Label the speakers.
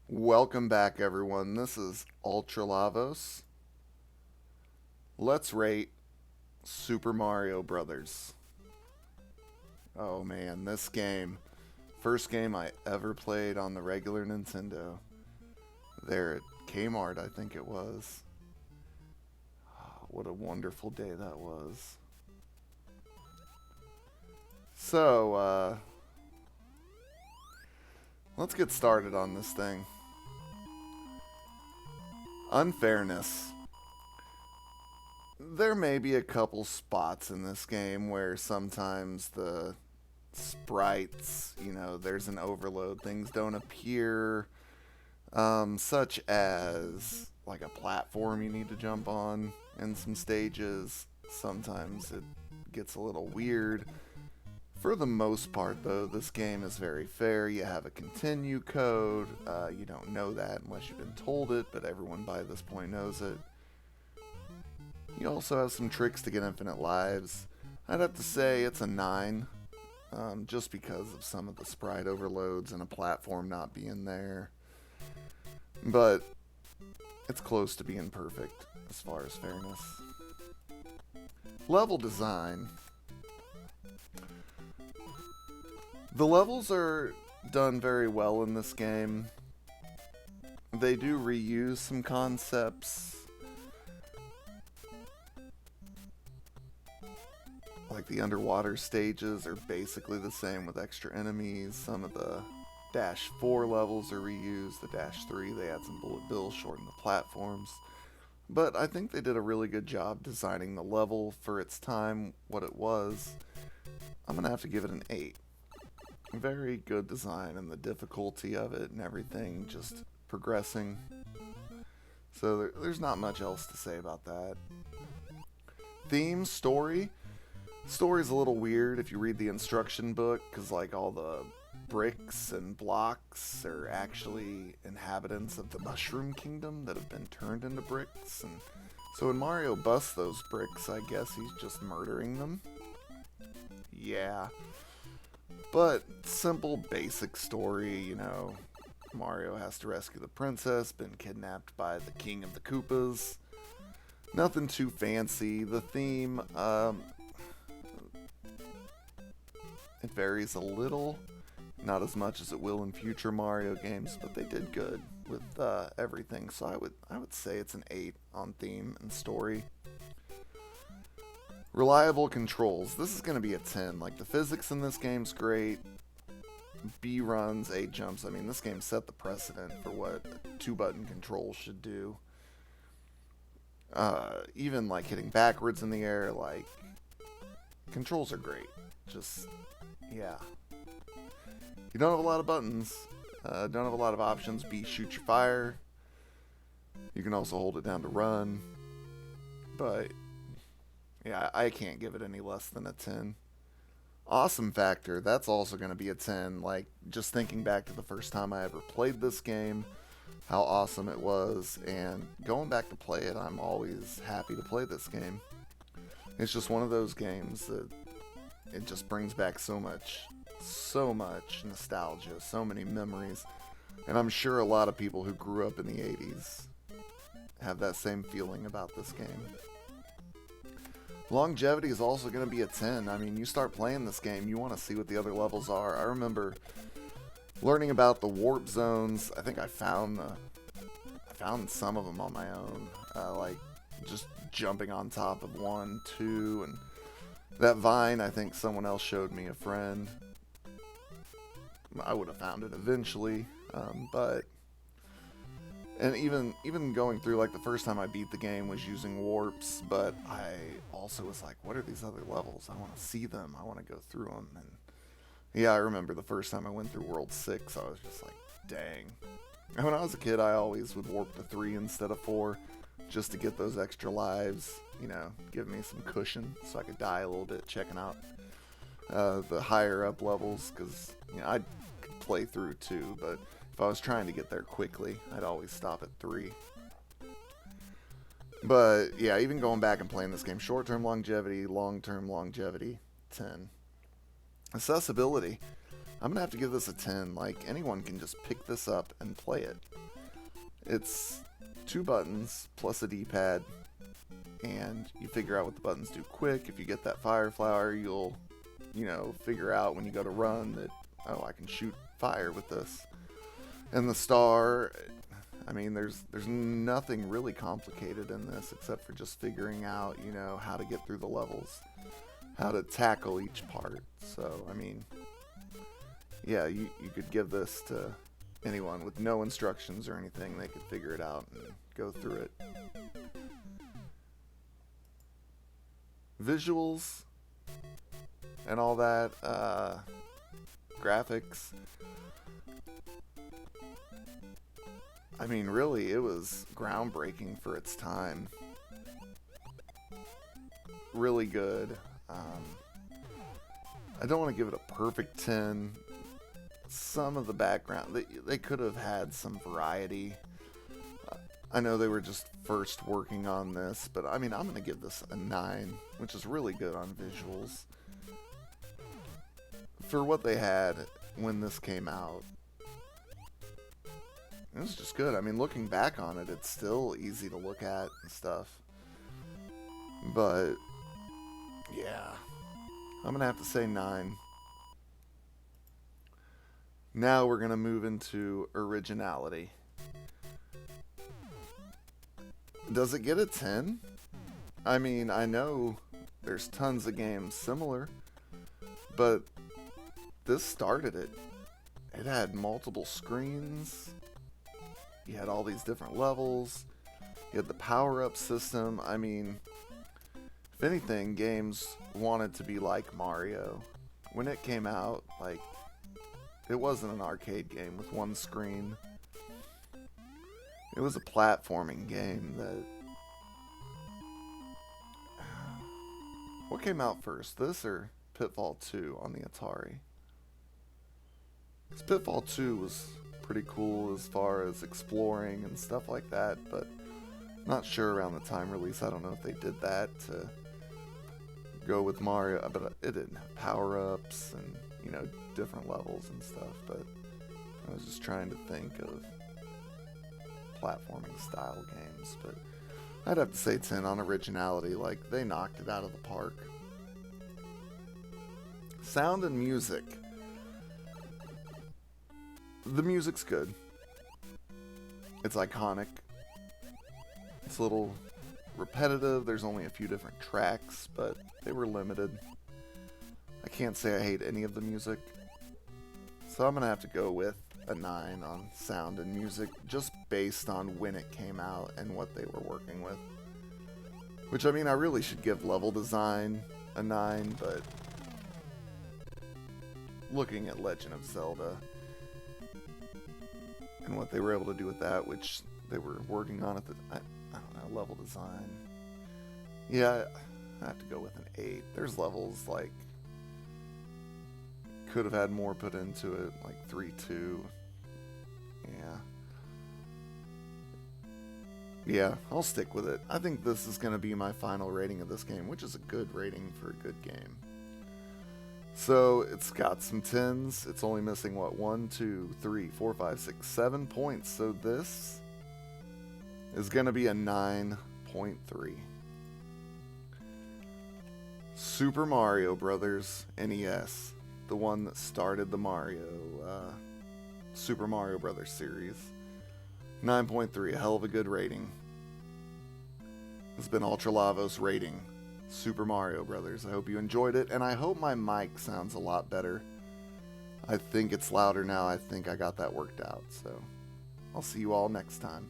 Speaker 1: Welcome back, everyone. This is Ultra Lavos. Let's rate Super Mario Brothers. Oh man, this game. First game I ever played on the regular Nintendo. There at Kmart, I think it was. Oh, what a wonderful day that was. So, let's get started on this thing. Unfairness. There may be a couple spots in this game where sometimes the sprites, there's an overload. Things don't appear, such as like a platform you need to jump on in some stages. Sometimes it gets a little weird. For the most part, though, this game is very fair. You have a continue code. You don't know that unless you've been told it, but everyone by this point knows it. You also have some tricks to get infinite lives. I'd have to say it's a 9, just because of some of the sprite overloads and a platform not being there. But it's close to being perfect as far as fairness. Level design. The levels are done very well in this game. They do reuse some concepts. Like the underwater stages are basically the same with extra enemies. Some of the Dash 4 levels are reused. The Dash 3, they add some bullet bills, shorten the platforms. But I think they did a really good job designing the level for its time, what it was. I'm going to have to give it an 8. Very good design, and the difficulty of it and everything just progressing. So there's not much else to say about that. Theme, story. Story's a little weird if you read the instruction book, because like all the bricks and blocks are actually inhabitants of the Mushroom Kingdom that have been turned into bricks. And so when Mario busts those bricks, I guess he's just murdering them. Yeah. But simple, basic story, Mario has to rescue the princess, been kidnapped by the king of the Koopas. Nothing too fancy. The theme, it varies a little. Not as much as it will in future Mario games, but they did good with everything. So I would say it's an 8 on theme and story. Reliable controls. This is going to be a 10. Like, the physics in this game's great. B runs, A jumps. I mean, this game set the precedent for what a 2-button control should do. Even, like, hitting backwards in the air, like, controls are great. Just, yeah. You don't have a lot of buttons. Don't have a lot of options. B, shoot your fire. You can also hold it down to run. But yeah, I can't give it any less than a 10. Awesome factor, that's also going to be a 10. Like, just thinking back to the first time I ever played this game, how awesome it was, and going back to play it, I'm always happy to play this game. It's just one of those games that it just brings back so much nostalgia, so many memories, and I'm sure a lot of people who grew up in the 80s have that same feeling about this game. Longevity is also going to be a 10. I mean, you start playing this game, you want to see what the other levels are. I remember learning about the warp zones. I think I found some of them on my own, like just jumping on top of 1, 2, and that vine, I think someone else showed me, a friend. I would have found it eventually, but and even going through, like, the first time I beat the game was using warps, but I also was like, what are these other levels? I want to see them. I want to go through them. And yeah, I remember the first time I went through World 6, I was just like, dang. And when I was a kid, I always would warp to 3 instead of 4, just to get those extra lives, give me some cushion so I could die a little bit checking out the higher up levels, because I could play through 2, but if I was trying to get there quickly, I'd always stop at 3. But yeah, even going back and playing this game, short-term longevity, long-term longevity, 10. Accessibility. I'm gonna have to give this a 10. Like, anyone can just pick this up and play it. It's 2 buttons plus a D-pad, and you figure out what the buttons do quick. If you get that fire flower, you'll, figure out when you go to run that, oh, I can shoot fire with this. And the star, I mean, there's nothing really complicated in this except for just figuring out, how to get through the levels, how to tackle each part. So, I mean, yeah, you could give this to anyone with no instructions or anything. They could figure it out and go through it. Visuals and all that, graphics. I mean, really, it was groundbreaking for its time. Really good. I don't want to give it a perfect 10. Some of the background, they could have had some variety. I know they were just first working on this, but I mean, I'm going to give this a 9, which is really good on visuals. For what they had when this came out, it was just good. I mean, looking back on it, it's still easy to look at and stuff. But, yeah, I'm going to have to say 9. Now we're going to move into Originality. Does it get a 10? I mean, I know there's tons of games similar, but this started it. It had multiple screens. You had all these different levels. You had the power-up system. I mean, if anything, games wanted to be like Mario. When it came out, like, it wasn't an arcade game with one screen. It was a platforming game that... What came out first, this or Pitfall 2 on the Atari? Because Pitfall 2 was pretty cool as far as exploring and stuff like that, but not sure around the time release. I don't know if they did that to go with Mario, but it didn't have power-ups and, different levels and stuff, but I was just trying to think of platforming style games, but I'd have to say 10 on Originality. Like, they knocked it out of the park. Sound and music. The music's good. It's iconic. It's a little repetitive. There's only a few different tracks, but they were limited. I can't say I hate any of the music. So I'm going to have to go with a 9 on sound and music, just based on when it came out and what they were working with. Which, I mean, I really should give level design a 9, but looking at Legend of Zelda and what they were able to do with that, which they were working on at the, I don't know, level design. Yeah, I have to go with an 8. There's levels, like, could have had more put into it, like 3-2. Yeah, I'll stick with it. I think this is going to be my final rating of this game, which is a good rating for a good game. So, it's got some 10s. It's only missing, what, 1, 2, 3, 4, 5, 6, 7 points. So this is going to be a 9.3. Super Mario Brothers NES. The one that started the Super Mario Brothers series. 9.3, a hell of a good rating. This has been Ultra Lavos rating Super Mario Brothers. I hope you enjoyed it, and I hope my mic sounds a lot better. I think it's louder now. I think I got that worked out, so I'll see you all next time.